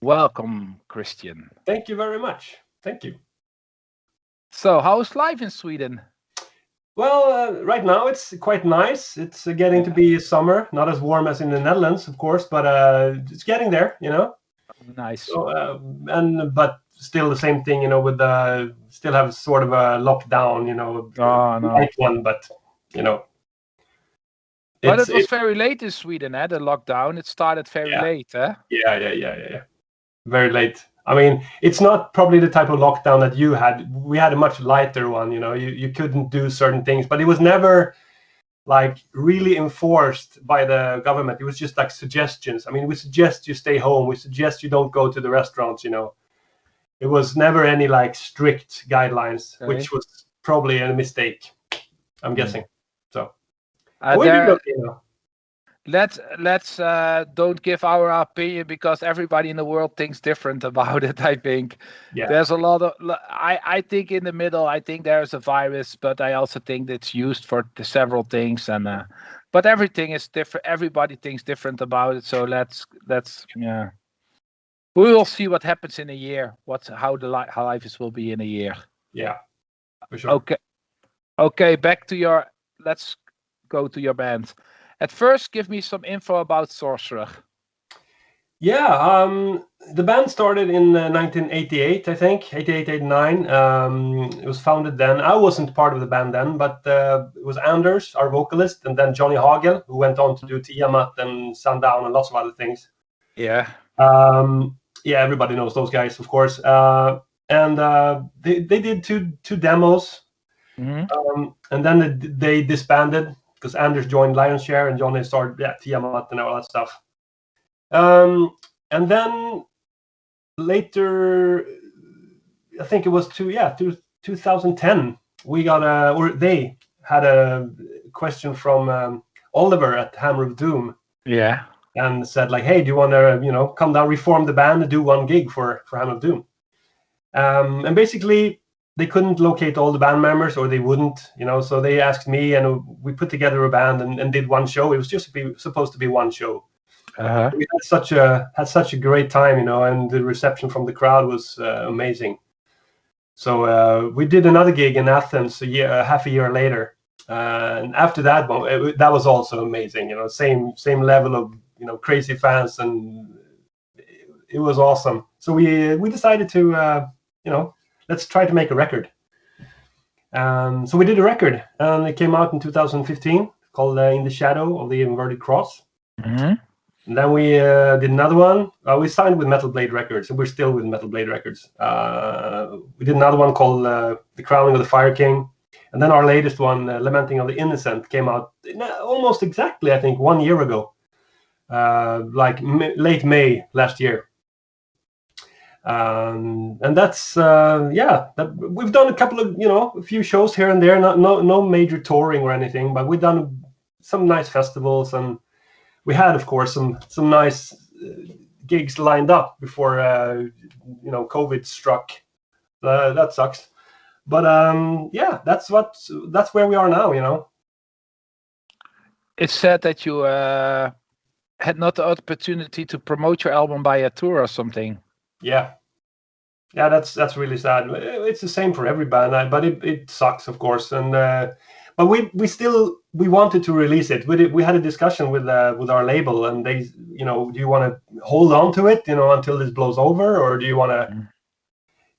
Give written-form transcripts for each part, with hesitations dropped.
Welcome, Christian. Thank you very much. Thank you. So, how's life in Sweden? Well, right now it's quite nice. It's getting to Yeah, be summer, not as warm as in the Netherlands, of course, but it's getting there, nice. So, and but still the same thing, with the still have sort of a lockdown, Oh no, light one, but you know, but it's it was it. very late in Sweden. The lockdown. It started very Yeah, late, eh? yeah. Very late. I mean, it's not probably the type of lockdown that you had. We had a much lighter one. You couldn't do certain things, but it was never like really enforced by the government. It was just like suggestions. I mean, we suggest you stay home. We suggest you don't go to the restaurants. It was never any like strict guidelines, Okay. which was probably a mistake, I'm Hmm. guessing. So, but we did There. okay. Let's don't give our opinion because everybody in the world thinks different about it. I think Yeah, there's a lot of. I think in the middle. I think there's a virus, but I also think it's used for several things. But everything is different. Everybody thinks different about it. So let's yeah. We will see what happens in a year. How life is will be in a year. yeah, for sure. Okay. Okay. Back to your. Let's go to your band. At first, give me some info about Sorcerer. Yeah, the band started in 1988, I think, 88, 89. It was founded then. I wasn't part of the band then, but it was Anders, our vocalist, and then Johnny Hagel, who went on to do Tiamat and Sundown and lots of other things. Yeah. Yeah, everybody knows those guys, of course. And they did two demos, Hmm. and then they disbanded because Anders joined Lionshare and Johnny started Tiamat and all that stuff. And then later, I think it was 2010, we got or they had a question from Oliver at Hammer of Doom Yeah. and said like, hey, do you want to, come down, reform the band and do one gig for Hammer of Doom? And basically they couldn't locate all the band members, or they wouldn't, so they asked me, and we put together a band and did one show. It was just supposed to be one show. Uh-huh. We had such a great time, and the reception from the crowd was amazing. So we did another gig in Athens half a year later, and after that one, that was also amazing. Same level of crazy fans, and it was awesome. So we decided to let's try to make a record. So we did a record, and it came out in 2015 called "In the Shadow of the Inverted Cross." Hmm. And then we did another one. We signed with Metal Blade Records, and we're still with Metal Blade Records. We did another one called The Crowning of the Fire King. And then our latest one, Lamenting of the Innocent, came out almost exactly, I think, 1 year ago, like late May last year. And that's, we've done a couple of, a few shows here and there, no major touring or anything, but we've done some nice festivals, and we had, of course, some nice gigs lined up before COVID struck. That sucks, but that's where we are now. It's said that you had not the opportunity to promote your album by a tour or something. Yeah, that's really sad. It's the same for every band, but it sucks, of course. And but we wanted to release it. We had a discussion with our label, and they, do you want to hold on to it, until this blows over, or do you want to? Mm.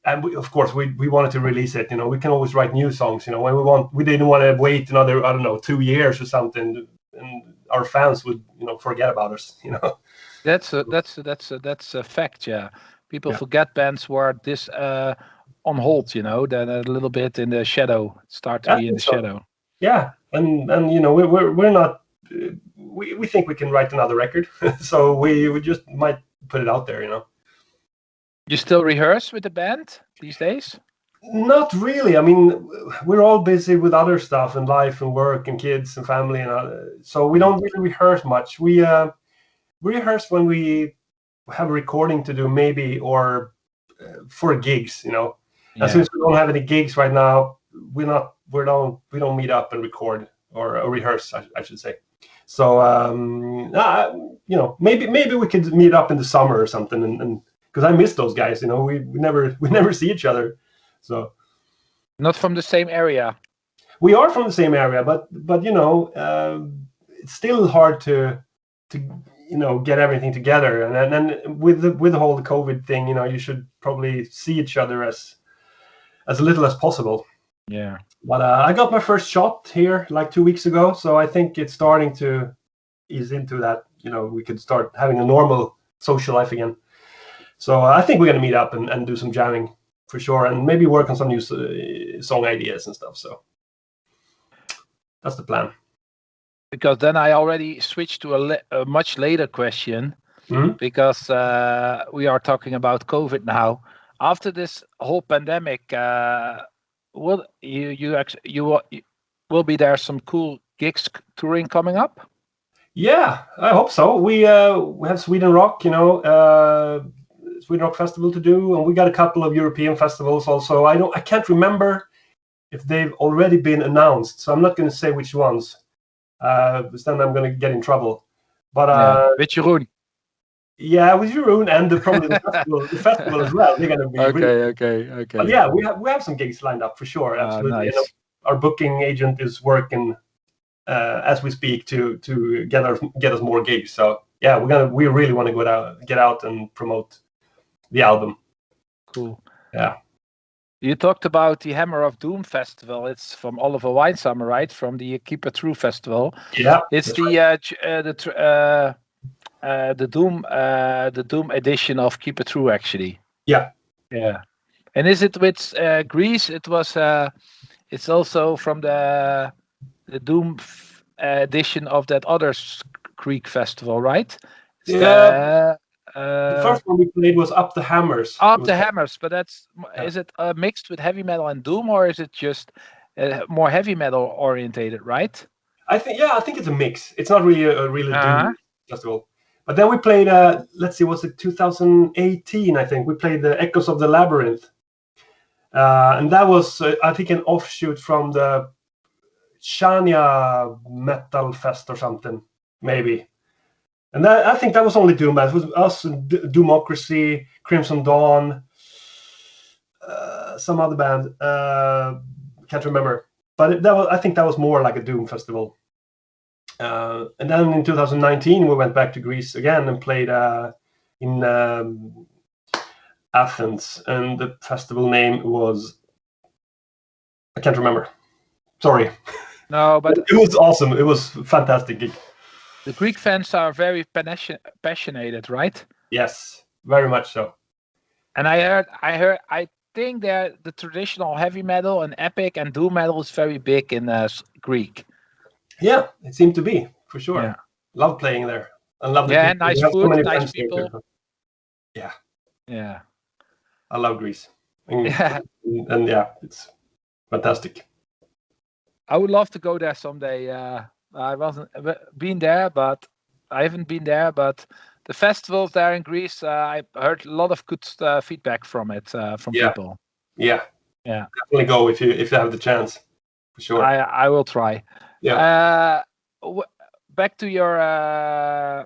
And of course, we wanted to release it. We can always write new songs. When we didn't want to wait another, I don't know, 2 years or something, and our fans would, forget about us. That's a fact. Yeah, people Yeah. forget bands were this on hold. Then a little bit in the shadow. Start to I be in think the so. shadow. Yeah, and we're not. We think we can write another record, so we just might put it out there. You still rehearse with the band these days? Not really. I mean, we're all busy with other stuff and life and work and kids and family, and so we don't really rehearse much. We rehearse when we have a recording to do, maybe, or for gigs. As soon Yeah. as we don't have any gigs right now, we don't meet up and record or rehearse, I should say. So maybe we could meet up in the summer or something, and because I miss those guys. You know, we never see each other, so Not from the same area. we are from the same area, but you know, it's still hard to get everything together. And then with the whole COVID thing, you know, you should probably see each other as little as possible. Yeah. But I got my first shot here like 2 weeks ago, so I think it's starting to ease into that. You know, we could start having a normal social life again. So I think we're gonna meet up and do some jamming for sure, and maybe work on some new song ideas and stuff. So that's the plan. Because then I already switched to a much later question, because we are talking about COVID now. After this whole pandemic, will will be there some cool gigs touring coming up? Yeah, I hope so. We have Sweden Rock, you know, Sweden Rock Festival to do, and we got a couple of European festivals also. I can't remember if they've already been announced, so I'm not going to say which ones, because then I'm going to get in trouble. But with Jeroen. Yeah, with Jeroen and probably the festival as well. They're going to be okay. But yeah, we have some gigs lined up for sure. Absolutely. Nice. You know, our booking agent is working as we speak to get us more gigs. So yeah, we really want to get out and promote the album. Cool. Yeah. You talked about the Hammer of Doom festival. It's from Oliver Weinshammer, right? From the Keep It True festival. Yeah. It's the Doom edition of Keep It True, actually. Yeah. Yeah. And is it with Greece? It was. It's also from the Doom edition of that other Greek festival, right? The first one we played was Up the Hammers. Up the Hammers, but is it mixed with heavy metal and doom, or is it just more heavy metal orientated, right? I think it's a mix. It's not really a doom festival. But then we played let's see, was it 2018? I think we played the Echoes of the Labyrinth, and that was I think an offshoot from the Shania Metal Fest or something, maybe. And I think that was only doom bands. It was us, Doomocracy, Crimson Dawn, some other band. Can't remember. But I think that was more like a doom festival. And then in 2019, we went back to Greece again and played in Athens. And the festival name was... I can't remember. Sorry. No, but it was awesome. It was a fantastic gig. The Greek fans are very passionate, right? Yes, very much so. And I think that the traditional heavy metal and epic and doom metal is very big in Greek. Yeah, it seemed to be, for sure. Yeah. Love playing there. I love the people. Nice food, nice people. Yeah. Yeah. I love Greece. And yeah, it's fantastic. I would love to go there someday. I haven't been there, but the festivals there in Greece, I heard a lot of good feedback from it from people. Yeah. Definitely go if you have the chance, for sure. I will try. Yeah. Back to your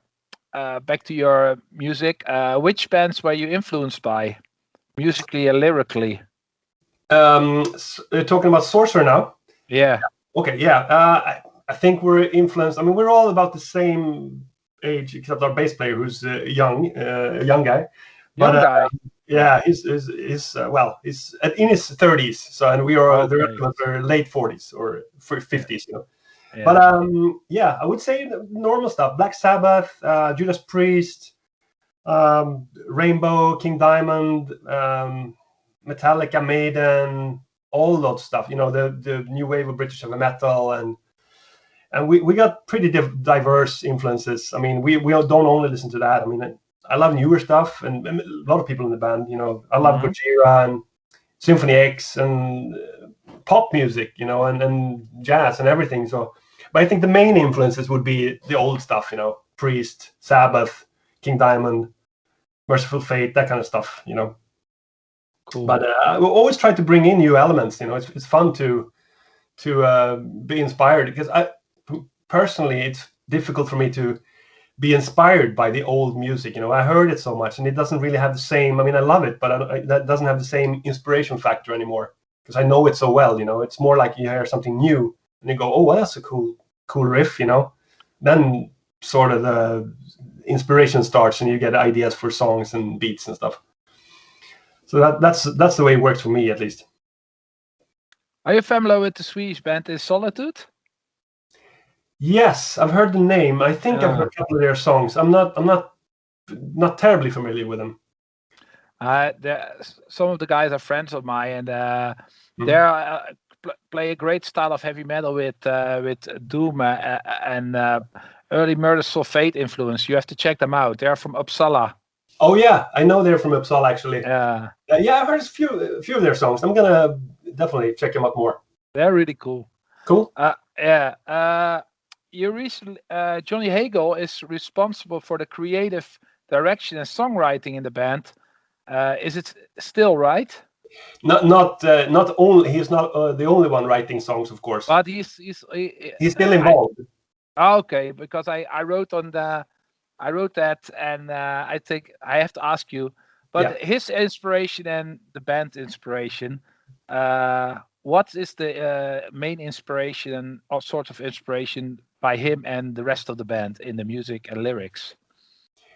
music. Which bands were you influenced by, musically and lyrically? Talking about Sorcerer now. Yeah. Okay. Yeah. I think we're influenced. I mean, we're all about the same age, except our bass player, who's a young guy. Yeah, he's in his 30s. So, and we are the rest of us are late 40s or 50s, you know. Yeah. But I would say normal stuff: Black Sabbath, Judas Priest, Rainbow, King Diamond, Metallica, Maiden, all that stuff. You know, the new wave of British heavy metal, and we got pretty diverse influences. I mean, we don't only listen to that. I mean, I love newer stuff, and a lot of people in the band. You know, I love Gojira and Symphony X and pop music, you know, and jazz and everything. So, but I think the main influences would be the old stuff. You know, Priest, Sabbath, King Diamond, Merciful Fate, that kind of stuff. You know. Cool. But we always try to bring in new elements. You know, it's fun to be inspired, because personally, it's difficult for me to be inspired by the old music. I heard it so much, and it doesn't really have the same. I mean, I love it, but that doesn't have the same inspiration factor anymore because I know it so well. It's more like you hear something new and you go, "Oh, well, that's a cool riff." Then sort of the inspiration starts, and you get ideas for songs and beats and stuff. So that's the way it works for me, at least. Are you familiar with the Swedish band is Solitude? Yes, I've heard the name. I think I've heard a couple of their songs. I'm not terribly familiar with them. Some of the guys are friends of mine, and they play a great style of heavy metal with doom and early Murder Sulfate influence. You have to check them out. They are from Uppsala. Oh yeah, I know they're from Uppsala actually. Yeah, I've heard a few of their songs. I'm gonna definitely check them out more. They're really cool. Cool. You recently, Johnny Hagel is responsible for the creative direction and songwriting in the band. Is it still right? Not only he's not the only one writing songs, of course. But he's still involved. Okay, because I wrote that, and I think I have to ask you. But his inspiration and the band's inspiration. What is the main inspiration and all sorts of inspiration by him and the rest of the band in the music and lyrics?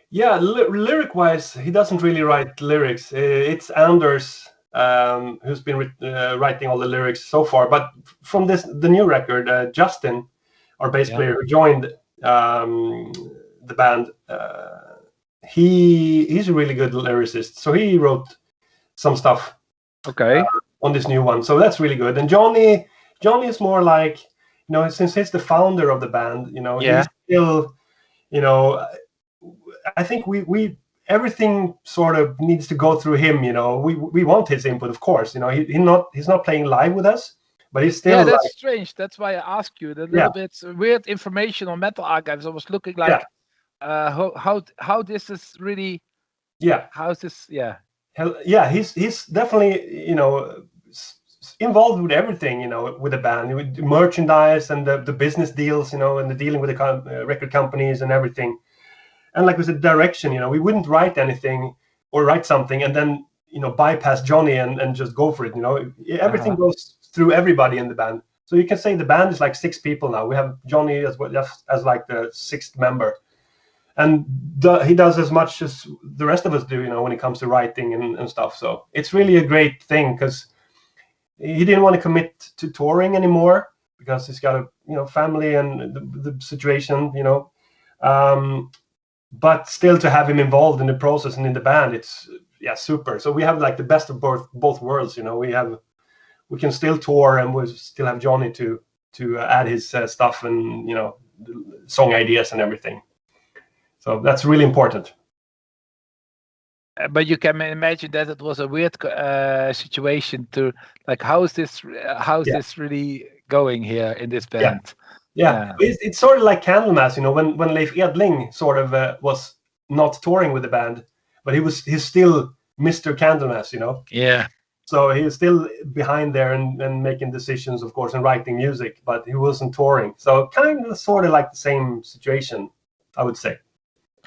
Yeah, lyric-wise, he doesn't really write lyrics. It's Anders who's been writing all the lyrics so far. But from the new record, Justin, our bass player who joined the band, he's a really good lyricist. So he wrote some stuff. Okay. On this new one, so that's really good. And Johnny is more like, since he's the founder of the band, he's still, I think we everything sort of needs to go through him. We want his input, of course. He's not playing live with us, but he's still. Yeah, that's strange. That's why I asked you. The little bit weird information on Metal Archives. I was looking like how this is really. Yeah. How's this? Yeah. He's definitely involved with everything, with the band, with merchandise and the business deals, and the dealing with the record companies and everything. And like with the direction, we wouldn't write anything or write something and then bypass Johnny and just go for it. Everything goes through everybody in the band. So you can say the band is like 6 people now. We have Johnny as like the 6th member. And he does as much as the rest of us do, when it comes to writing and stuff. So it's really a great thing because he didn't want to commit to touring anymore because he's got a family and the situation, but still to have him involved in the process and in the band, it's super. So we have like the best of both worlds. We can still tour and we still have Johnny to add his stuff and song ideas and everything. So that's really important. But you can imagine that it was a weird situation to like, how's this really going here in this band? Yeah. It's sort of like Candlemass, when Leif Edling sort of was not touring with the band, but he's still Mr. Candlemass, Yeah. So he's still behind there and making decisions, of course, and writing music, but he wasn't touring. So kind of sort of like the same situation, I would say.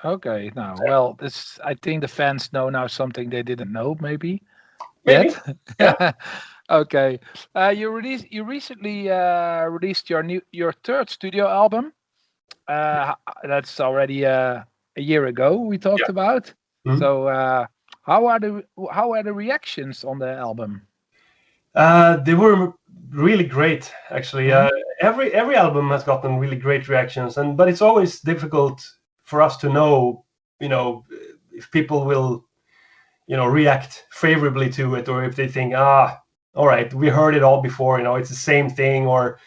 Okay, now, well, I think the fans know now something they didn't know, maybe. Maybe. Yeah. Okay. You recently released your 3rd studio album. That's already a year ago we talked about. Mm-hmm. So how are the reactions on the album? They were really great, actually. Every album has gotten really great reactions, but it's always difficult for us to know, if people will, react favorably to it, or if they think, all right, we heard it all before, it's the same thing, or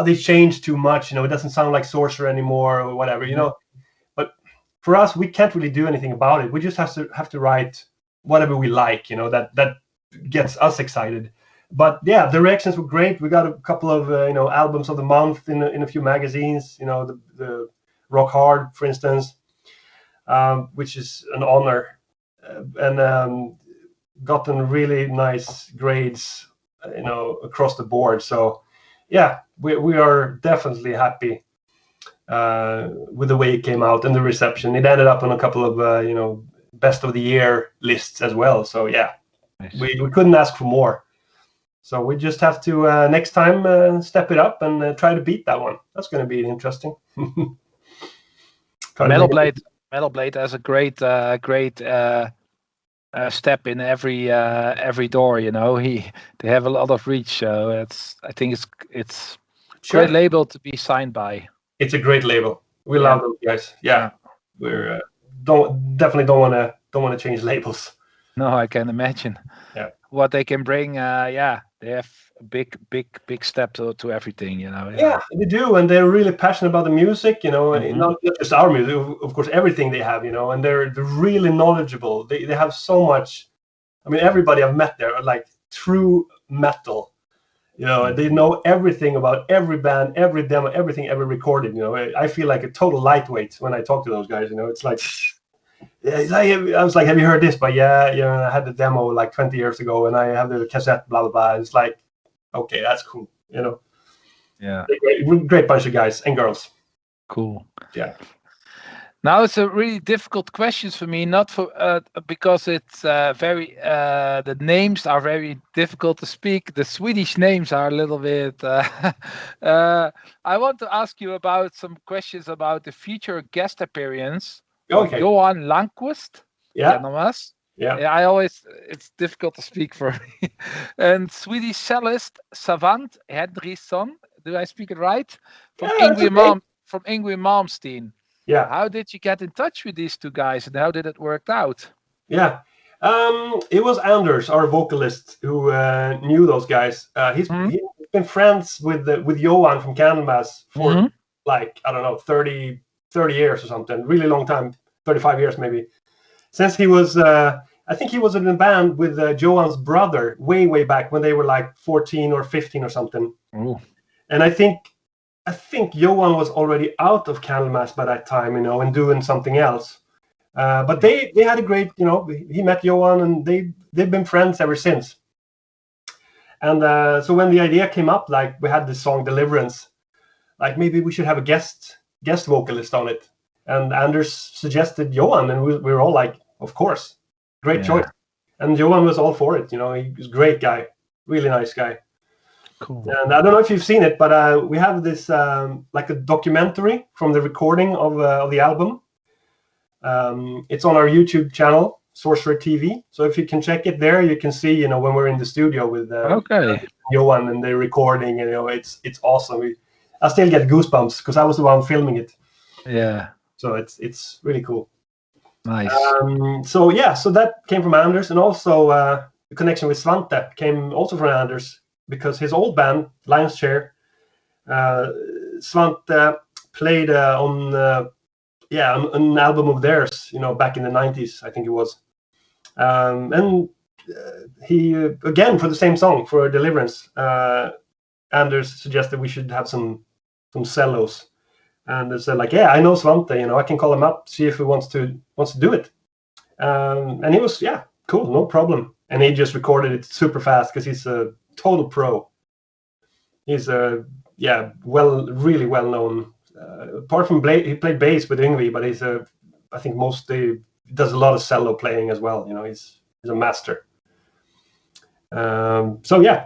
they changed too much, it doesn't sound like Sorcerer anymore, or whatever, But for us, we can't really do anything about it. We just have to write whatever we like, that gets us excited. But yeah, the reactions were great. We got a couple of albums of the month in a few magazines, the Rock Hard, for instance, which is an honor, and gotten really nice grades, across the board. So yeah, we are definitely happy with the way it came out and the reception. It ended up on a couple of best of the year lists as well. So yeah, Nice. we couldn't ask for more. So we just have to next time step it up and try to beat that one. That's going to be interesting. Metal Blade has a great step in every door. They have a lot of reach. So I think it's Sure. Great label to be signed by. It's a great label. We love those guys. Yeah. We're definitely don't want to change labels. No, I can imagine. Yeah. What they can bring. They have a big step to everything. Yeah, they do, and they're really passionate about the music. Not just our music, of course, everything they have. And they're really knowledgeable. They have so much. I mean, everybody I've met there are like true metal. They know everything about every band, every demo, everything ever recorded. I feel like a total lightweight when I talk to those guys. It's like, I was like, have you heard this? But I had the demo like 20 years ago, and I have the cassette, blah blah blah. It's like, okay, that's cool. Yeah, great bunch of guys and girls. Cool. Yeah. Now it's a really difficult question for me, not for because it's very the names are very difficult to speak. The Swedish names are a little bit. I want to ask you about some questions about the future guest appearance of Johan Landquist. Yeah. Yeah. It's difficult to speak for me. And Swedish cellist Savant Henriksson. Do I speak it right? From Yngwie Malmsteen. Yeah. How did you get in touch with these two guys, and how did it work out? Yeah. It was Anders, our vocalist, who knew those guys. He's been friends with Johan from Candlemass for like, I don't know, 30 years or something. Really long time, 35 years maybe. Since he was, I think he was in a band with Johan's brother way back when they were like 14 or 15 or something. Ooh. And I think Johan was already out of Candlemass by that time, and doing something else. But they had a great, he met Johan, and they've been friends ever since. And so when the idea came up, like we had this song Deliverance, like maybe we should have a guest vocalist on it. And Anders suggested Johan, and we were all like, of course, great choice. And Johan was all for it. He was a great guy, really nice guy. Cool. And I don't know if you've seen it, but we have this like a documentary from the recording of the album. It's on our YouTube channel, Sorcerer TV. So if you can check it there, you can see, when we're in the studio with Johan and the recording. It's awesome. I still get goosebumps because I was the one filming it. Yeah. So it's really cool. Nice. So that came from Anders, and also the connection with Svante came also from Anders. Because his old band, Lion's Chair, Svante played on an album of theirs, back in the 90s, I think it was. And he, again, for the same song, for Deliverance, Anders suggested we should have some cellos. And they said, like, I know Svante, I can call him up, see if he wants to do it. And he was, cool, no problem. And he just recorded it super fast because he's a total pro. He's really well known. Apart from he played bass with Yngwie, but he's I think mostly does a lot of cello playing as well. He's a master. So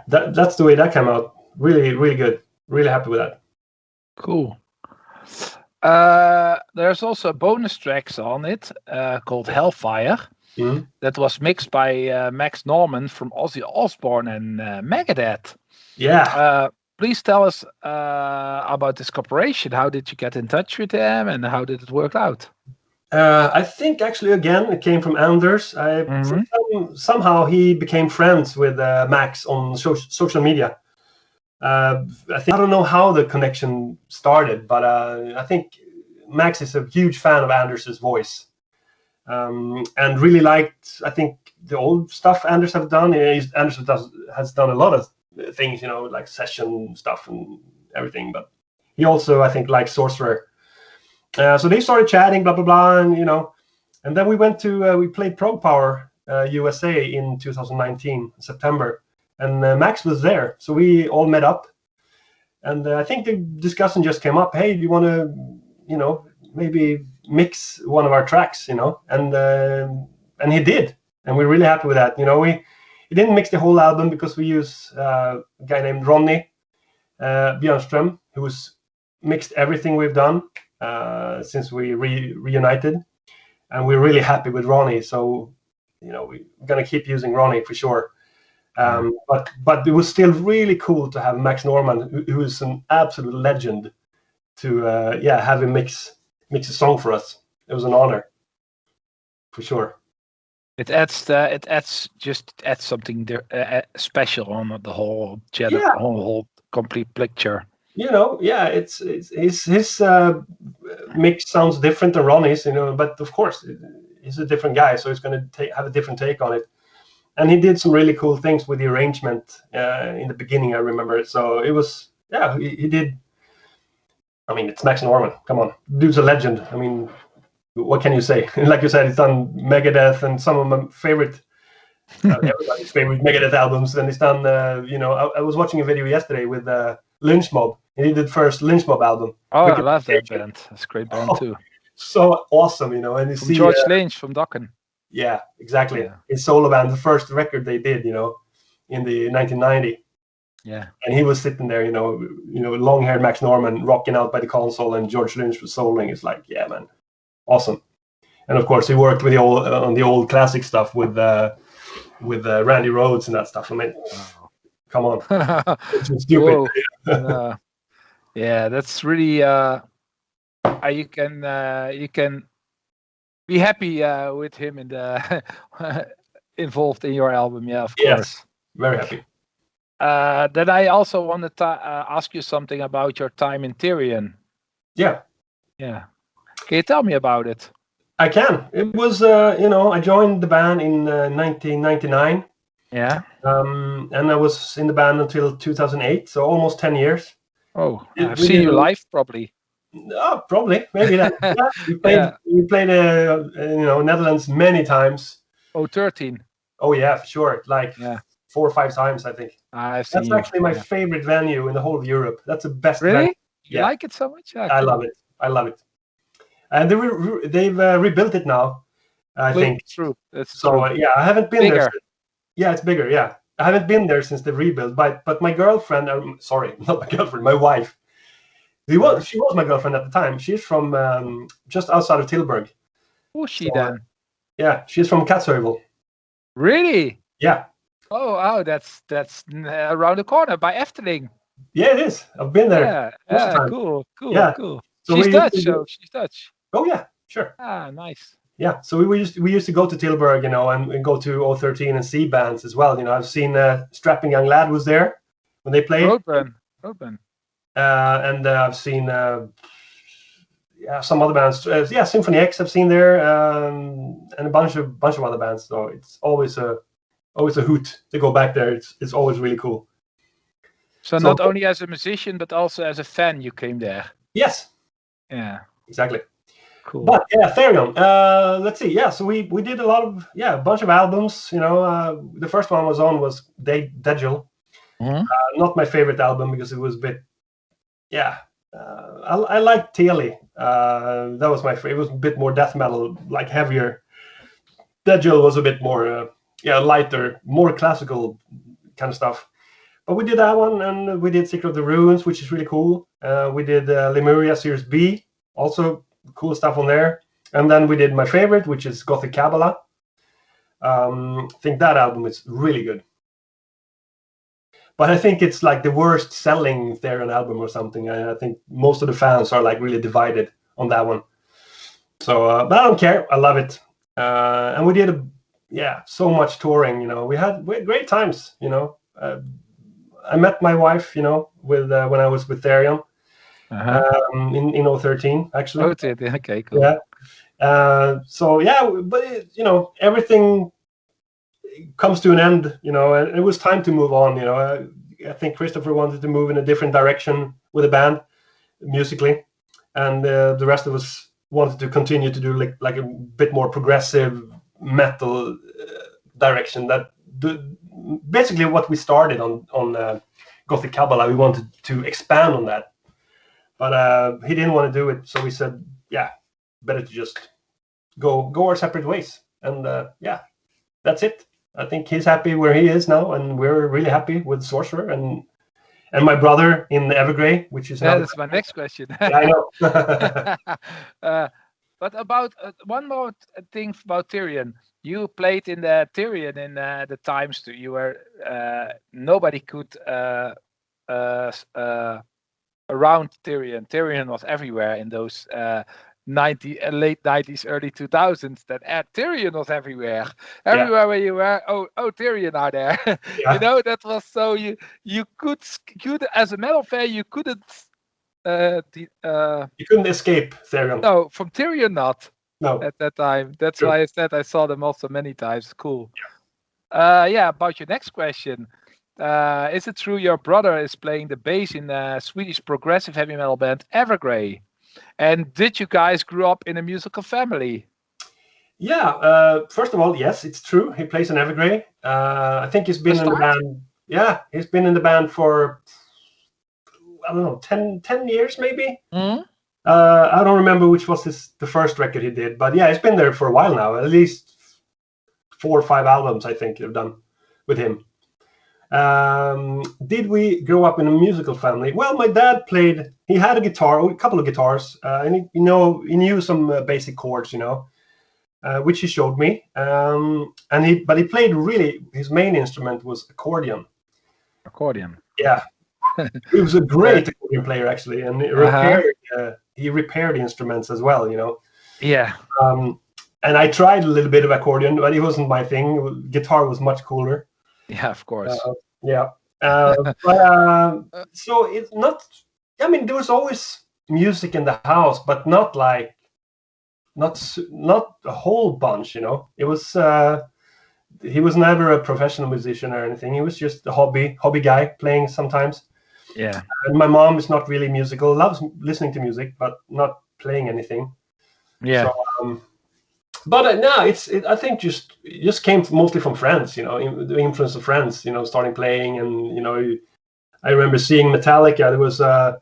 that's the way that came out. Really, really good. Really happy with that. Cool. There's also bonus tracks on it called Hellfire. Mm-hmm. That was mixed by Max Norman from Ozzy Osbourne and Megadeth. Yeah. Please tell us about this cooperation. How did you get in touch with them, and how did it work out? I think actually, again, it came from Anders. Somehow he became friends with Max on social media. I don't know how the connection started, but I think Max is a huge fan of Anders' voice. And really liked, I think, the old stuff Anders have done. Anders has done a lot of things, like session stuff and everything. But he also, I think, likes Sorcerer. So they started chatting, blah blah blah, and then we went to we played Prog Power USA in 2019 September, and Max was there, so we all met up. And I think the discussion just came up. Hey, do you want to maybe mix one of our tracks, and he did, and we're really happy with that. He didn't mix the whole album because we use a guy named Ronny Björnström, who's mixed everything we've done since we reunited, and we're really happy with Ronny. So, we're gonna keep using Ronny for sure. But it was still really cool to have Max Norman, who is an absolute legend, to have him mix a song for us. It was an honor, for sure. It adds something special on the whole whole complete picture. It's his mix sounds different than Ronnie's, but of course he's a different guy, so he's going to have a different take on it. And he did some really cool things with the arrangement in the beginning, I remember. So it was, he did. I mean, it's Max Norman. Come on, dude's a legend. I mean, what can you say? Like you said, he's done Megadeth and some of my favorite, everybody's favorite Megadeth albums. And he's done, I was watching a video yesterday with Lynch Mob. And he did first Lynch Mob album. Oh, I love that band. That's a great band too. So awesome, And you from see George Lynch from Dokken. Yeah, exactly. Yeah. His solo band, the first record they did, in the 1990. Yeah. And he was sitting there, long-haired Max Norman rocking out by the console, and George Lynch was soloing. It's like, yeah, man, awesome. And of course, he worked with on the old classic stuff with Randy Rhoads and that stuff. I mean, come on, it's stupid. Yeah, that's really. You can be happy with him in the involved in your album. Yeah, of course. Very happy. Then I also wanted to ask you something about your time in Tyrion. Yeah. Yeah. Can you tell me about it? I can. It was, I joined the band in 1999. Yeah. And I was in the band until 2008, so almost 10 years. Oh, I've seen you live, probably. Oh, probably, maybe that. We played Netherlands many times. 13. Oh yeah, for sure. Like 4 or 5 times, I think. That's actually my favorite venue in the whole of Europe. That's the best. Really? Venue. You like it so much? Yeah, I love it. And they've rebuilt it now. I think. True. That's so. True. I haven't been bigger. there. It's bigger. Yeah, I haven't been there since the rebuild. But my girlfriend, sorry, not my girlfriend, my wife. She was my girlfriend at the time. She's from just outside of Tilburg. Who's she then? Yeah, she's from Katsheuvel. Really? Yeah. Oh, that's around the corner by Efteling. Yeah, it is. I've been there. Yeah, cool. Yeah. Cool. So she's Dutch, she's Dutch. Oh yeah, sure. Ah, nice. Yeah, so we used to go to Tilburg, and go to 013 and see bands as well. I've seen Strapping Young Lad was there when they played. Roadburn. And I've seen some other bands. Symphony X I've seen there, and a bunch of other bands. So it's always a hoot to go back there. It's always really cool. So not only as a musician, but also as a fan, you came there. Yes. Yeah. Exactly. Cool. But Therion. Let's see. Yeah. So we did a bunch of albums. The first one was Degil. Mm-hmm. Not my favorite album because it was a bit. Yeah. I liked Teli. That was my favorite. It was a bit more death metal, like heavier. Degil was a bit more, lighter, more classical kind of stuff. But we did that one, and we did Secret of the Ruins, which is really cool. We did Lemuria Series B, also cool stuff on there. And then we did my favorite, which is Gothic Kabbalah. I think that album is really good. But I think it's like the worst selling Therion album or something. I think most of the fans are like really divided on that one. So, but I don't care. I love it. And we did so much touring. We had great times. I met my wife, with when I was with Therion in 013 actually. Okay, cool. Yeah. But everything comes to an end, and it was time to move on. I think Christopher wanted to move in a different direction with the band musically, and the rest of us wanted to continue to do like a bit more progressive metal direction. That basically what we started on Gothic Kabbalah. We wanted to expand on that, but he didn't want to do it. So we said, yeah, better to just go our separate ways. And yeah, that's it. I think he's happy where he is now, and we're really happy with Sorcerer and my brother in Evergrey, which is another. That's my next question. Yeah, I know. But about one more thing about Tyrion. You played in the Tyrion in the times you were nobody could around Tyrion. Tyrion was everywhere in those late 90s, early 2000s. That Tyrion was everywhere. Everywhere where you were, oh Tyrion are there. Yeah. You know, that was so you could as a metal fan you couldn't you couldn't escape Therion. no, from Tyrion not. No. At that time. That's True. why I said I saw them also many times. Cool. Yeah, about your next question. Is it true your brother is playing the bass in the Swedish progressive heavy metal band Evergrey? And did you guys grow up in a musical family? Yeah, first of all, yes, it's true. He plays in Evergrey. I think he's been in the band. Yeah, he's been in the band for, I don't know, 10 years maybe. Mm-hmm. I don't remember which was the first record he did, but yeah, he's been there for a while now. At least 4 or 5 albums, I think, they've done with him. Did we grow up in a musical family? Well, my dad played. He had a guitar, a couple of guitars, and he knew some basic chords, which he showed me. But he played really. His main instrument was accordion. Accordion. Yeah, he was a great accordion player actually, and he repaired instruments as well. Yeah. And I tried a little bit of accordion, but it wasn't my thing. Guitar was much cooler. Yeah, of course. So it's not. I mean, there was always music in the house, but not like, not a whole bunch. It was. He was never a professional musician or anything. He was just a hobby guy playing sometimes. Yeah. And my mom is not really musical. Loves listening to music, but not playing anything. Yeah. So, but no, I think it just came mostly from friends, the influence of friends, starting playing, and I remember seeing Metallica. There was a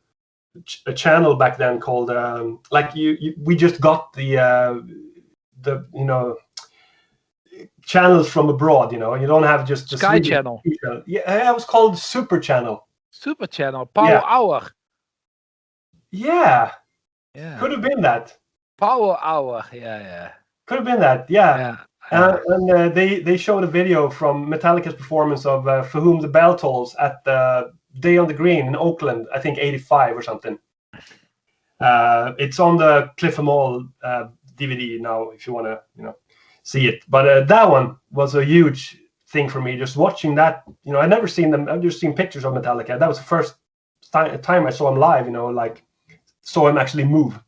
channel back then called we just got the channels from abroad. You don't have just the Sky Channel. Yeah, it was called Super Channel. Super Channel, Power Hour. Yeah. Could have been that. Power Hour. Yeah. Could have been that, yeah. And they showed a video from Metallica's performance of For Whom the Bell Tolls at the Day on the Green in Oakland, I think 85 or something. It's on the Cliff 'Em All DVD now, if you want to, see it. But that one was a huge thing for me. Just watching that, I'd never seen them. I've just seen pictures of Metallica. That was the first time I saw him live. Saw him actually move.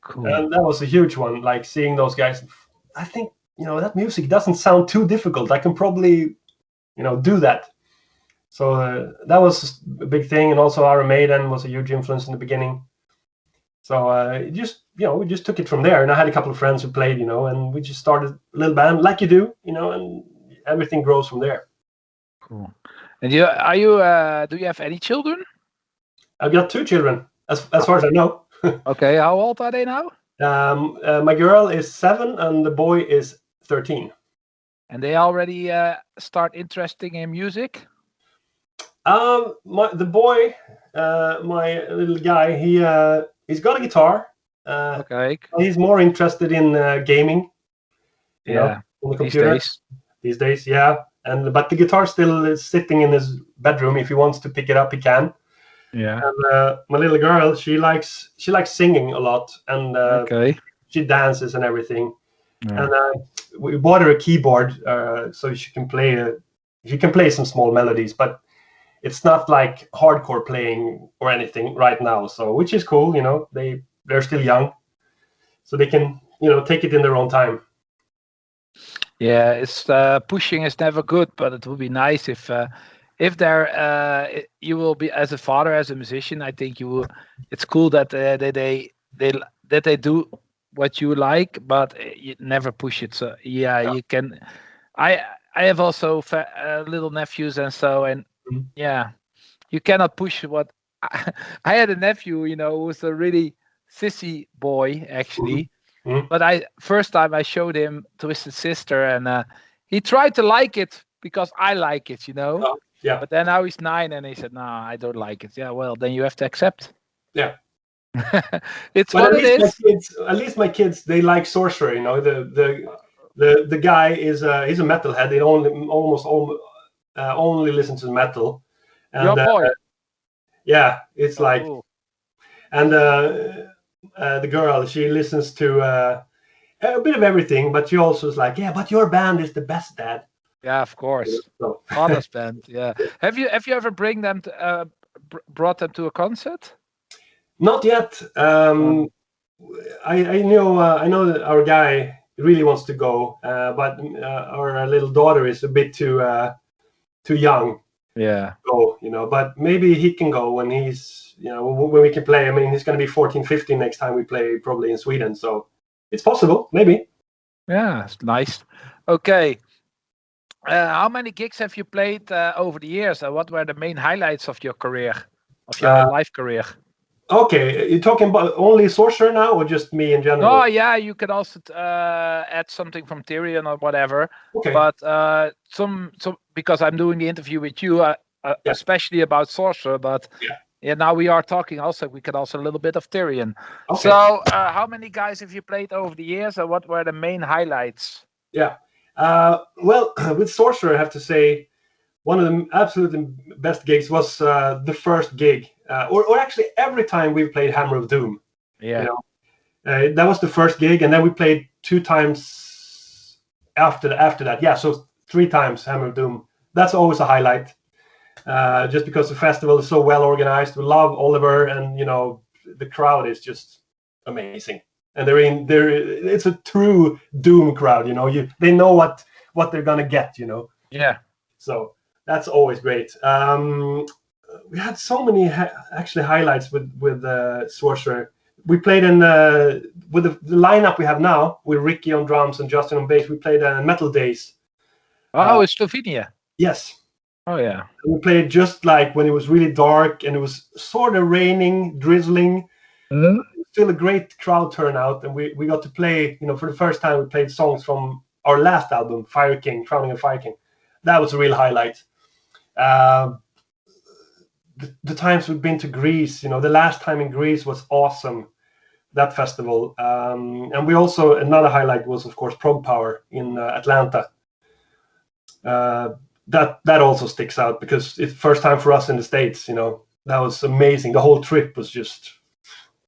Cool. And that was a huge one, like seeing those guys. I think, that music doesn't sound too difficult. I can probably, do that. So that was a big thing. And also Iron Maiden was a huge influence in the beginning. So we just took it from there. And I had a couple of friends who played, and we just started a little band like you do, and everything grows from there. Cool. And do you have any children? I've got 2 children, as far as I know. Okay, how old are they now? My girl is 7 and the boy is 13. And they already start interesting in music? The boy, my little guy, he's got a guitar. Okay. He's more interested in gaming. On the computer. These days, yeah. But the guitar still is sitting in his bedroom. If he wants to pick it up, he can. Yeah. And my little girl, she likes singing a lot, and she dances and everything. Yeah. And we bought her a keyboard so she can play some small melodies, but it's not like hardcore playing or anything right now. So which is cool, they're still young, so they can take it in their own time. Yeah, it's pushing is never good, but it would be nice if you will be, as a father, as a musician. I think you will. It's cool that they do what you like, but you never push it. So yeah. You can. I have also little nephews and so, and yeah, you cannot push what I had a nephew, who was a really sissy boy Mhm. actually. Mhm. But first time I showed him Twisted Sister, and he tried to like it because I like it. Oh, yeah, But then now he's 9, and he said, "No, I don't like it." Yeah, well, then you have to accept. yeah. It's But what it is. at least my kids, they like Sorcerer. The guy is he's a metalhead. They only listens to metal, Your and boy. yeah, it's Oh, like, cool. and the girl, she listens to a bit of everything, but she also is like, yeah, but your band is the best, Dad. Yeah, of course. So, Father's band. Yeah. Have you ever brought them to a concert? not yet. No. I know that our guy really wants to go, but our little daughter is a bit too young Yeah. to go, But maybe he can go when he's, when we can play. I mean, he's going to be 14, 15 next time we play, probably in Sweden. So it's possible, maybe. Yeah. It's nice. Okay. How many gigs have you played over the years, and what were the main highlights of your career, of your Uh, live career? okay, you're talking about only Sorcerer now, or just me in No, general? yeah, you could also add something from Tyrion or whatever. Okay, But some because I'm doing the interview with you, yeah, especially about Sorcerer. But yeah, yeah, now we are talking also. We could also a little bit of Tyrion. okay, So, how many guys have you played over the years, and what were the main highlights? yeah. Well, with Sorcerer, I have to say, one of the absolutely best gigs was the first gig, or actually every time we played Hammer of Doom. You Yeah. know, that was the first gig, and then we played 2 times after that. Yeah, so 3 times Hammer of Doom. That's always a highlight, just because the festival is so well organized. We love Oliver, and the crowd is just amazing. And it's a true Doom crowd. They know what they're gonna get. Yeah. So that's always great. We had so many actually highlights with Sorcerer. We played in with the lineup we have now with Ricky on drums and Justin on bass. We played Metal Days. Oh, it's Slovenia. Yes, Oh, yeah. we played just like when it was really dark and it was sort of raining, drizzling. Mhm. Still a great crowd turnout, and we got to play. For the first time, we played songs from our last album, Fire King, Crowning a Fire King. That was a real highlight. The times we've been to Greece, the last time in Greece was awesome, that festival. And we also, another highlight was, of course, Prog Power in Atlanta. That also sticks out because it's first time for us in the States. That was amazing. The whole trip was just,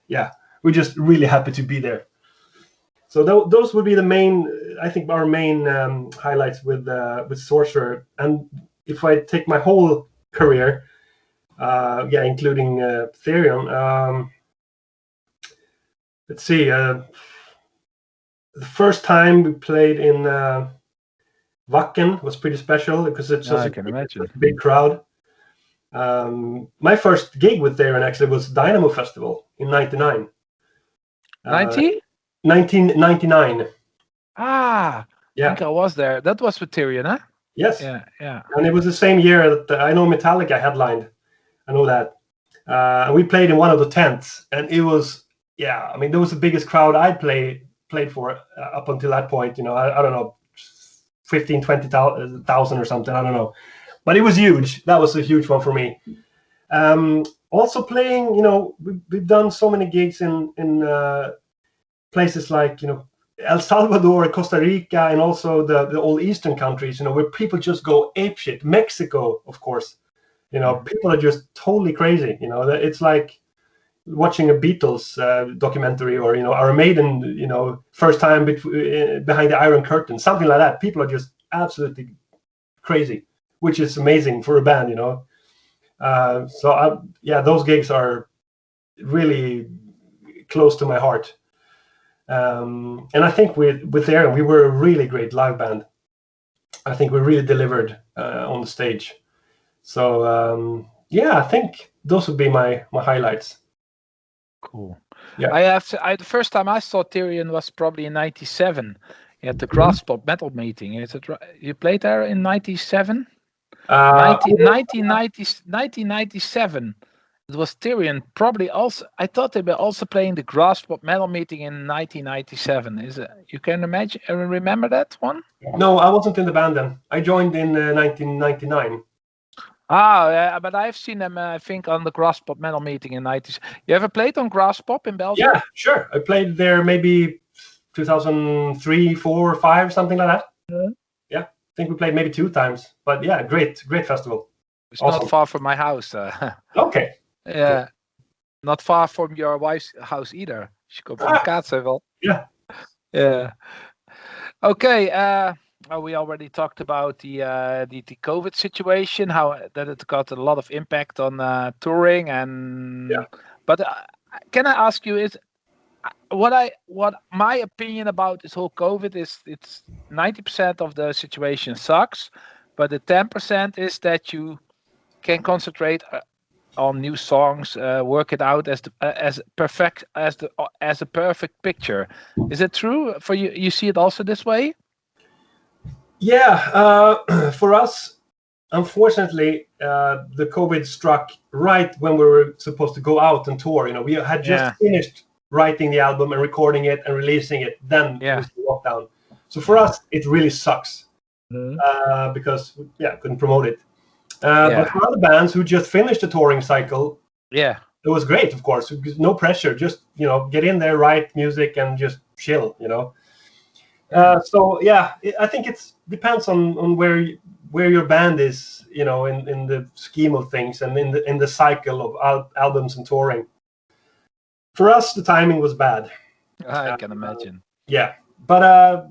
yeah, we're just really happy to be there. So those would be the main, I think, our main highlights with Sorcerer. And if I take my whole career, including Therion. Let's see. The first time we played in Wacken was pretty special because it's Yeah, such I a can imagine. big crowd. My first gig with Therion actually was Dynamo Festival in '99. 90? 1999. Ah, I Yeah. think I was there. That was with Tyrion, huh? Yes. Yeah, yeah. And it was the same year that I know Metallica headlined. I know that. And we played in one of the tents, and it was, I mean, that was the biggest crowd I'd played for up until that point. I don't know, 15, 20,000 or something. I don't know, but it was huge. That was a huge one for me. Also playing, we've done so many gigs in places like El Salvador, Costa Rica, and also the all Eastern countries. Where people just go apeshit. Mexico, of course. People are just totally crazy. It's like watching a Beatles documentary, or Iron Maiden, first time behind the Iron Curtain, something like that. People are just absolutely crazy, which is amazing for a band. Those gigs are really close to my heart. And I think with Aaron, we were a really great live band. I think we really delivered on the stage. So I think those would be my highlights. Cool. Yeah. The first time I saw Tyrion was probably in '97 at the Grasspop Metal meeting. Is it right? You played there in '97? 1997. It was Tyrion. Probably also. I thought they were also playing the Graspop Metal Meeting in 1997. Is it? You can imagine? Remember that one? No, I wasn't in the band then. I joined in 1999. Ah, yeah, but I've seen them. I think on the Graspop Metal Meeting in '90s. You ever played on Graspop in Belgium? Yeah, sure. I played there maybe 2003, 4, 5, something like that. Yeah, I think we played maybe 2 times. But yeah, great festival. It's Awesome. not far from my house. Okay. Yeah, not far from your wife's house either. She comes from Kaatsheuvel. Yeah. Yeah. Okay. We already talked about the COVID situation, how that it got a lot of impact on touring, and but can I ask you is what my opinion about this whole COVID is? It's 90% of the situation sucks, but the 10% is that you can concentrate on new songs, work it out as a perfect picture. Is it true for you? You see it also this way? Yeah, for us, unfortunately, the COVID struck right when we were supposed to go out and tour. You know, we had just finished writing the album and recording it and releasing it. Then it was the lockdown. So for us, it really sucks because couldn't promote it. But for other bands who just finished a touring cycle, it was great. Of course, no pressure. Just get in there, write music, and just chill. So yeah, I think it depends on where your band is, in the scheme of things and in the cycle of albums and touring. For us, the timing was bad. I can imagine. Yeah, but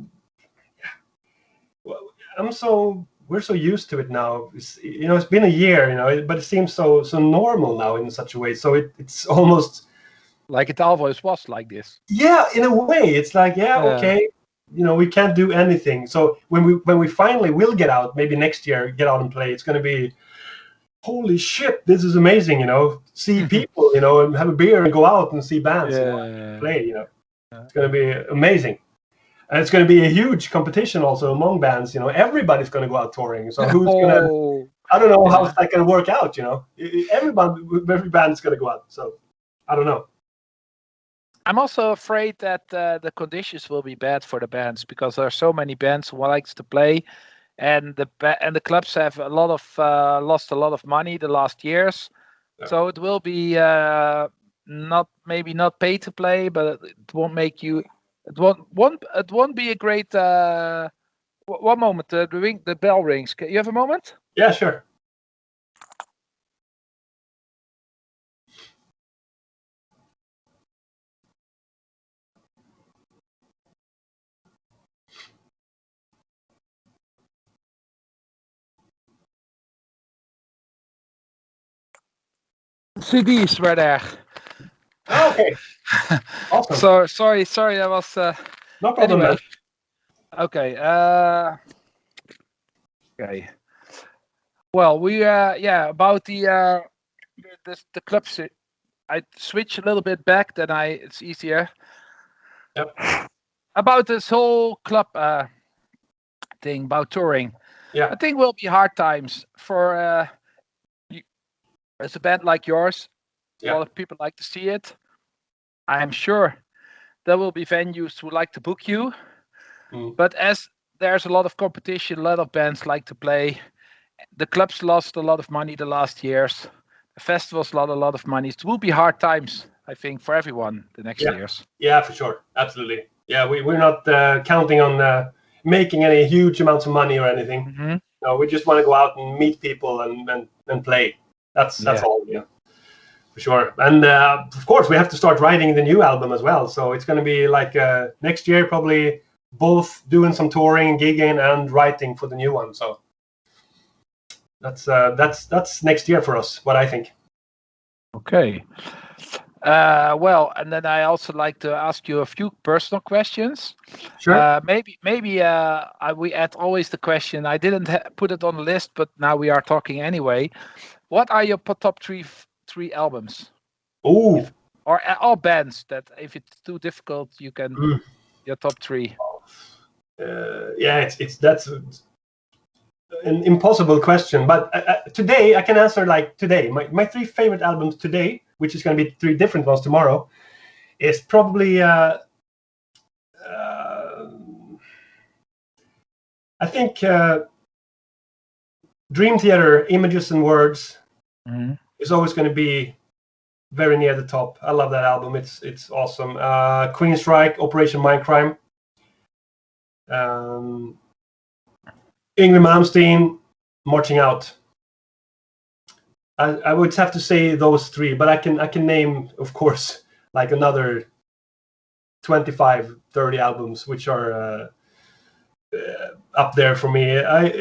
we're so used to it now. It's been a year, but it seems so normal now in such a way. So it's almost like it always was like this. Yeah, in a way, it's like okay. We can't do anything. So when we finally will get out, maybe next year, get out and play, it's going to be, holy shit, this is amazing. See people, and have a beer and go out and see bands play. It's going to be amazing, and it's going to be a huge competition also among bands. Everybody's going to go out touring. So who's going to? I don't know how that going to work out. Every band is going to go out. So I don't know. I'm also afraid that the conditions will be bad for the bands because there are so many bands who likes to play, and the clubs have lost a lot of money the last years. Yeah. So it will be not pay to play, but it won't make you. It won't be a great. One moment, the bell rings. You have a moment? Yeah, sure. CDs were there. Oh, okay. Awesome. So sorry, that was no problem. Anyway. Okay. Okay. Well, we about the clubs. I switch a little bit back, then it's easier. Yep. About this whole club thing about touring. Yeah. I think will be hard times for you, as a band like yours. A lot of people like to see it. I'm sure there will be venues who like to book you. But as there's a lot of competition, a lot of bands like to play. The clubs lost a lot of money the last years. The festivals lost a lot of money. It will be hard times, I think, for everyone the next years. Yeah, for sure. Absolutely. Yeah, we're not counting on making any huge amounts of money or anything. Mm-hmm. No, we just want to go out and meet people and play. That's all. Yeah, for sure. And of course, we have to start writing the new album as well. So it's going to be like next year, probably both doing some touring, gigging, and writing for the new one. So that's next year for us. What I think. Okay. Well, and then I also like to ask you a few personal questions. Sure. Maybe we add always the question. I didn't put it on the list, but now we are talking anyway. What are your top three albums? Ooh. Or all bands that, if it's too difficult, you can your top three. Yeah, that's an impossible question, but today I can answer like today. My three favorite albums today, which is going to be three different ones tomorrow, is probably I think Dream Theater, Images and Words is always going to be very near the top. I love that album. It's awesome. Queenstrike, Operation Mindcrime. Ingrid Malmsteen, Marching Out. I would have to say those three, but I can name, of course, like another 25, 30 albums which are up there for me.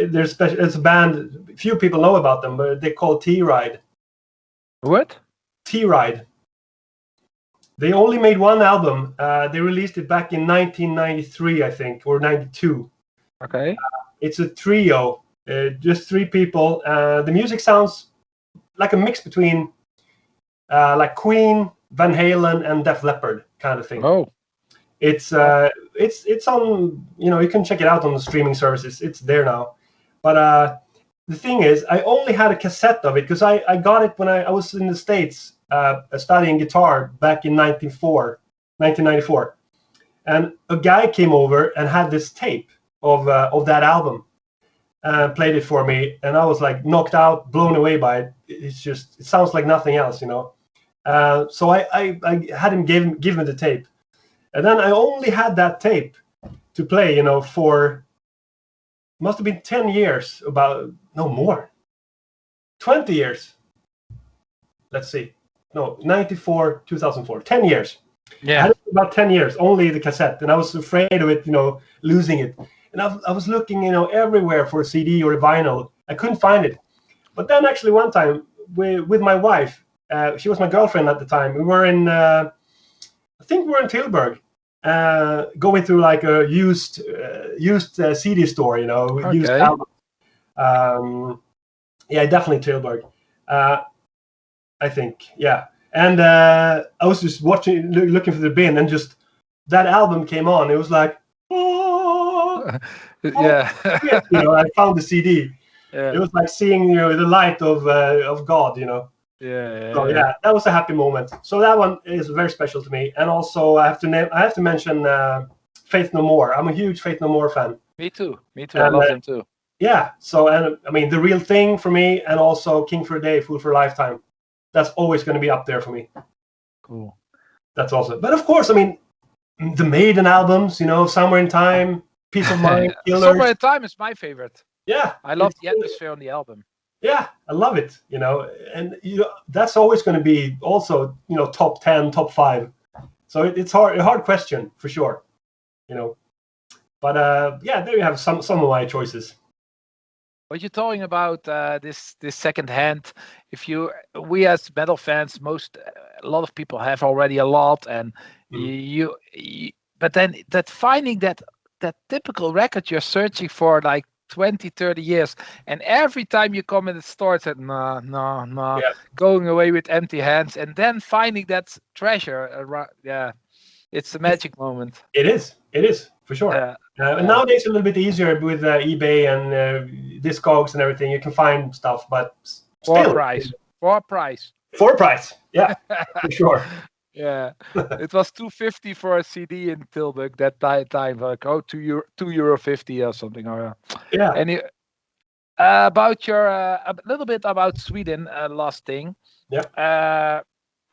There's a band, few people know about them, but they call T-Ride. What? T-Ride. They only made one album. They released it back in 1993, I think, or 92. Okay. It's a trio, just three people. The music sounds like a mix between like Queen, Van Halen, and Def Leppard kind of thing. Oh. It's on, you can check it out on the streaming services. It's there now. But the thing is, I only had a cassette of it because I got it when I was in the States studying guitar back in 1994. And a guy came over and had this tape of that album and played it for me. And I was like knocked out, blown away by it. It sounds like nothing else, So I had him give me the tape. And then I only had that tape to play, for must have been 10 years, no more, 20 years. Let's see. No, 94, 2004, 10 years. Yeah. I had it for about 10 years, only the cassette. And I was afraid of it, losing it. And I was looking, everywhere for a CD or a vinyl. I couldn't find it. But then actually one time with my wife, she was my girlfriend at the time. We were in... I think we're in Tilburg, going through like a used CD store, Okay. used albums. Yeah, definitely Tilburg. I think, yeah. And I was just looking for the bin, and just that album came on. It was like, yeah. I found the CD. Yeah. It was like seeing the light of God, Yeah. So yeah, that was a happy moment. So that one is very special to me. And also I have to mention Faith No More. I'm a huge Faith No More fan. Me too. I love them too. Yeah. So, and I mean, The Real Thing for me, and also King for a Day, Fool for a Lifetime. That's always going to be up there for me. Cool. That's awesome. But of course, I mean, the Maiden albums, Somewhere in Time, Peace of Mind, Killers. Somewhere in Time is my favorite. Yeah. I love the atmosphere on the album. Yeah, I love it, and that's always going to be also, top 10, top 5. So it's a hard question for sure, But yeah, there you have some of my choices. What you're talking about this second hand, we as metal fans, a lot of people have already a lot, and you but then that finding that typical record you're searching for like 20, 30 years, and every time you come in the store, it's like, no, yeah. Going away with empty hands, and then finding that treasure, it's a magic moment. It is for sure. Yeah. And nowadays a little bit easier with eBay and Discogs and everything. You can find stuff, but for price, yeah, for sure. Yeah, it was $2.50 for a CD in Tilburg that time. Like €2.50 or something. Yeah. And about a little bit about Sweden. Last thing. Yeah.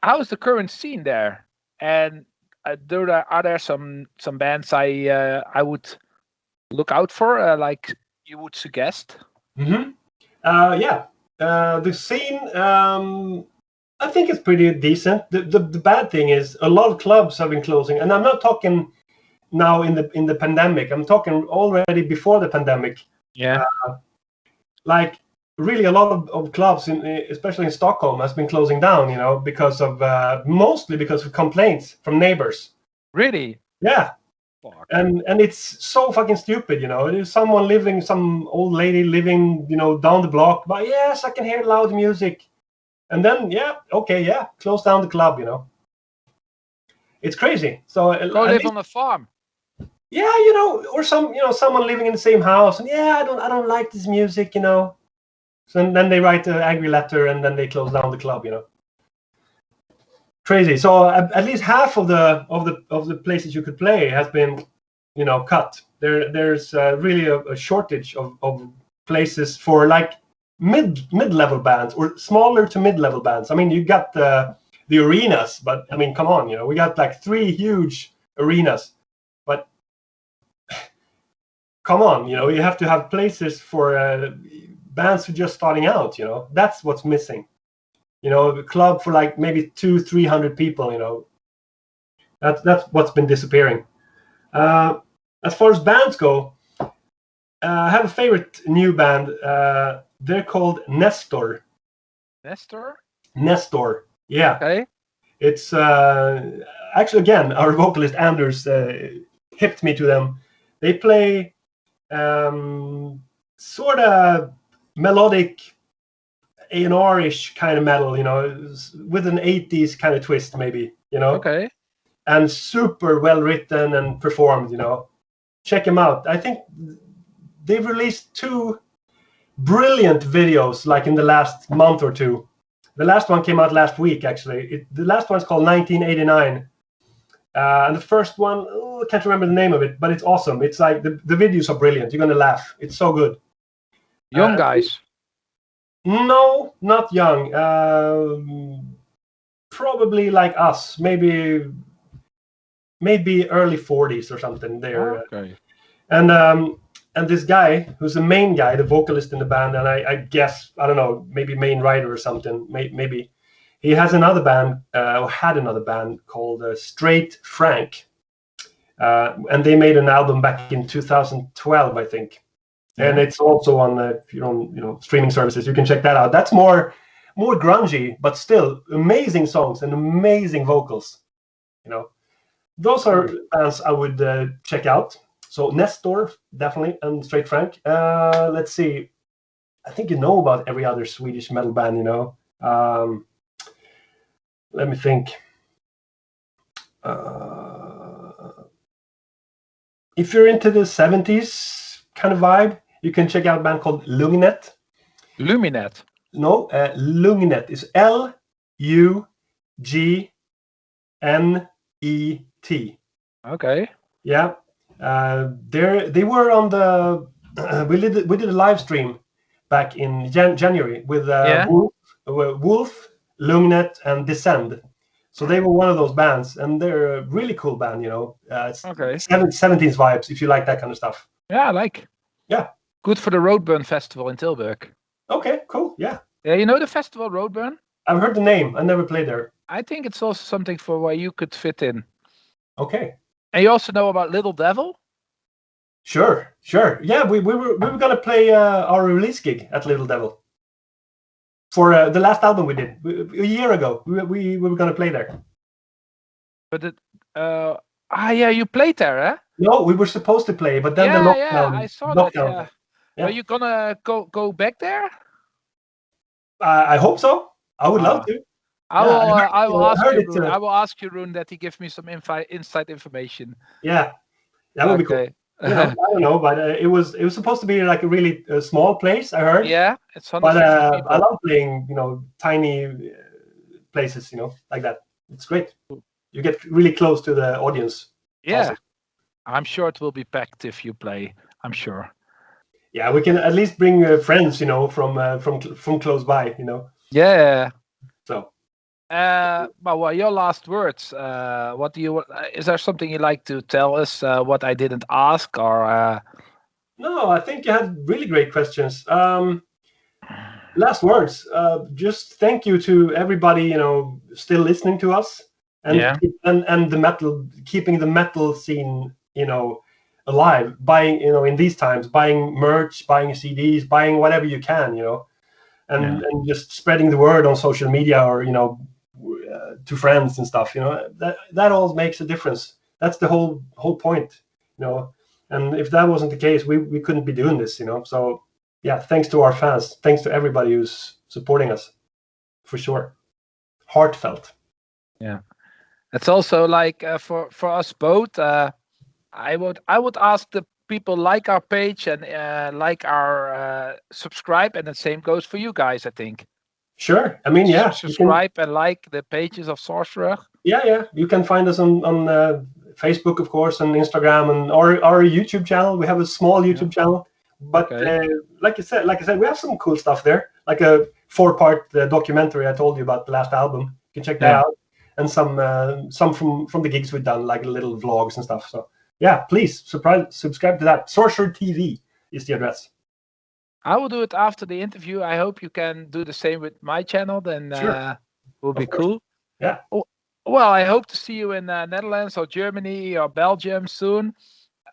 How's the current scene there? And are there some bands I would look out for? Like you would suggest? Mm-hmm. Yeah. The scene. I think it's pretty decent. The bad thing is a lot of clubs have been closing, and I'm not talking now in the pandemic. I'm talking already before the pandemic. Yeah. Like really a lot of clubs, especially in Stockholm, has been closing down. Because of mostly because of complaints from neighbors. Really? Yeah. Fuck. And it's so fucking stupid. There's some old lady living, down the block. But yes, I can hear loud music. And then, close down the club, It's crazy. So go live on a farm. Yeah, or someone living in the same house, and I don't like this music, So then they write an angry letter, and then they close down the club, Crazy. So at least half of the places you could play has been, cut. There's really a shortage of places for like mid-level bands or smaller to mid-level bands. I mean, you got the arenas, but I mean, come on, we got like 3 huge arenas, but come on, you have to have places for bands who are just starting out. That's what's missing. A club for like maybe 200-300 people. That's what's been disappearing. As far as bands go, I have a favorite new band. They're called Nestor. Nestor. Yeah. Okay. It's actually, again, our vocalist Anders hipped me to them. They play sort of melodic A&R-ish kind of metal, with an 80s kind of twist, maybe, Okay. and super well written and performed. Check them out. I think they've released 2 brilliant videos like in the last month or 2. The last one came out last week, actually. The last one's called 1989. And the first one, I can't remember the name of it, but it's awesome. It's like the videos are brilliant. You're going to laugh. It's so good. Young guys? No, not young. Probably like us. Maybe early 40s or something. There. Okay. And this guy, who's the main guy, the vocalist in the band, and I guess, I don't know, maybe main writer or something, maybe. He has another band, or had another band called Straight Frank. And they made an album back in 2012, I think. Yeah. And it's also on, if you're on, streaming services, you can check that out. That's more grungy, but still amazing songs and amazing vocals. Those are bands I would check out. So Nestor, definitely, and Straight Frank. Let's see. I think you know about every other Swedish metal band, let me think. If you're into the 70s kind of vibe, you can check out a band called Lugnet. Luminet? No, Lugnet is Lugnet. Okay. Yeah. They were on the we did a live stream back in January with Wolf, Lugnet, and Descend. So they were one of those bands, and they're a really cool band. It's Okay. 70s vibes if you like that kind of stuff. Yeah, I like. Yeah. Good for the Roadburn Festival in Tilburg. Okay, cool. Yeah. Yeah, you know the festival Roadburn? I've heard the name. I never played there. I think it's also something for where you could fit in. Okay. And you also know about Little Devil? Sure. Yeah, we were gonna play our release gig at Little Devil for the last album we did a year ago. We were gonna play there. But you played there, eh? No, we were supposed to play, but then the lockdown. Yeah, I saw lockdown. Yeah. Are you gonna go back there? I hope so. I would love to. I will ask you, Jeroen, that he gives me some inside information. Yeah, that would be cool. I don't know, but it was supposed to be like a really small place. I heard. Yeah, it's 150 but people. I love playing, tiny places, like that. It's great. You get really close to the audience. Yeah, awesome. I'm sure it will be packed if you play. I'm sure. Yeah, we can at least bring friends, from close by, Yeah. So. Well, your last words. What do you? Is there something you like to tell us? What I didn't ask, or? No, I think you had really great questions. Last words. Just thank you to everybody, still listening to us, and and the metal, keeping the metal scene, alive. Buying, in these times, buying merch, buying CDs, buying whatever you can, and just spreading the word on social media or to friends and stuff. That all makes a difference. That's the whole point. And if that wasn't the case, we couldn't be doing this. So yeah, thanks to our fans, thanks to everybody who's supporting us, for sure. Heartfelt. Yeah, it's also like for us both. I would ask the people like our page and like our subscribe, and the same goes for you guys. I think Sure. I mean, yeah, you can. subscribe and like the pages of Sorcerer. Yeah. You can find us on Facebook, of course, and Instagram, and our YouTube channel. We have a small YouTube channel, but Okay. like I said, we have some cool stuff there, like a 4-part documentary I told you about the last album. You can check that Yeah. out, and some from the gigs we've done, like little vlogs and stuff. So yeah, please subscribe to that. Sorcerer TV is the address. I will do it after the interview. I hope you can do the same with my channel. Then Sure. will be Of course. cool. Yeah. Oh, well, I hope to see you in Netherlands or Germany or Belgium soon.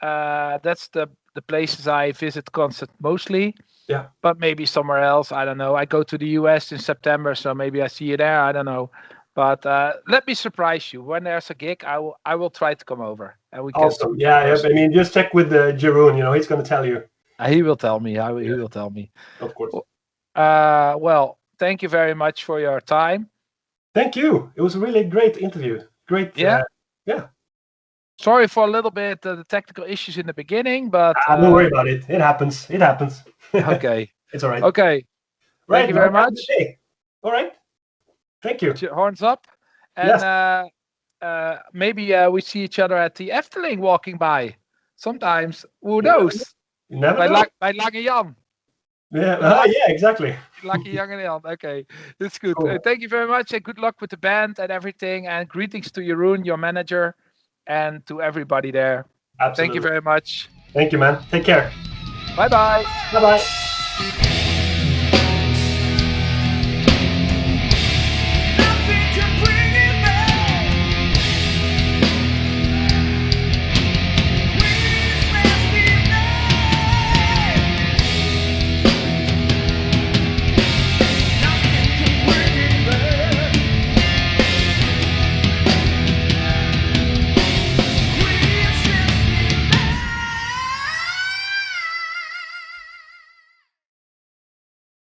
That's the places I visit concert mostly. Yeah. But maybe somewhere else. I don't know. I go to the US in September, so maybe I see you there. I don't know. But let me surprise you. When there's a gig, I will try to come over and we can. Awesome. Yeah. I mean, just check with Jeroen. He's going to tell you. He will tell me. He will tell me. Of course. Well, thank you very much for your time. Thank you. It was a really great interview. Great. Yeah. Yeah. Sorry for a little bit the technical issues in the beginning, but Don't worry about it. It happens. Okay. It's all right. Okay. Right. Thank you very much. All right. Thank you. Horns up. And maybe we see each other at the Efteling walking by. Sometimes. Who knows? You never know. By Lange Jan. Yeah. Yeah, exactly. Lucky Young and Jan. Okay. That's good. Cool. Thank you very much and good luck with the band and everything. And greetings to Jeroen, your manager, and to everybody there. Absolutely. Thank you very much. Thank you, man. Take care. Bye-bye. Bye-bye.